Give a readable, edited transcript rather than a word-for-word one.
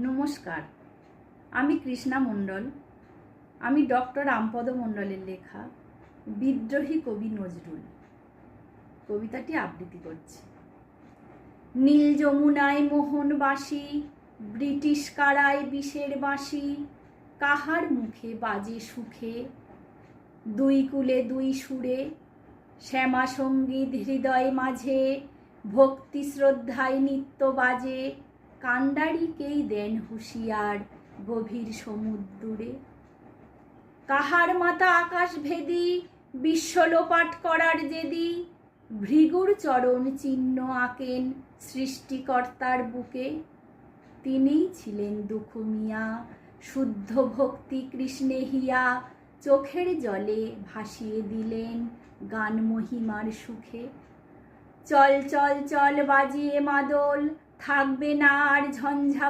নমস্কার, আমি কৃষ্ণা মণ্ডল। আমি ডক্টর রামপদ মণ্ডলের লেখা বিদ্রোহী কবি নজরুল কবিতাটি আবৃত্তি করছি। নীল যমুনায় মোহনবাসী, ব্রিটিশ কারায় বিষের বাঁশি, কাহার মুখে বাজে সুখে, দুই কুলে দুই সুরে, শ্যামা সঙ্গীত হৃদয় মাঝে, ভক্তি শ্রদ্ধায় নিত্য বাজে, কান্ডারিকেই দেন হুঁশিয়ার গভীর সমুদ্রে। কাহার মাতা আকাশ ভেদি, বিশ্বলোপাট করার জেদি, ভৃগুর চরণ চিহ্ন আঁকেন সৃষ্টিকর্তার বুকে। তিনিই ছিলেন দুঃখ মিয়া, শুদ্ধ ভক্তি কৃষ্ণে হিয়া, চোখের জলে ভাসিয়ে দিলেন গান মহিমার সুখে। চল চল চল বাজিয়ে মাদল, থাকবে না আর ঝঞ্ঝা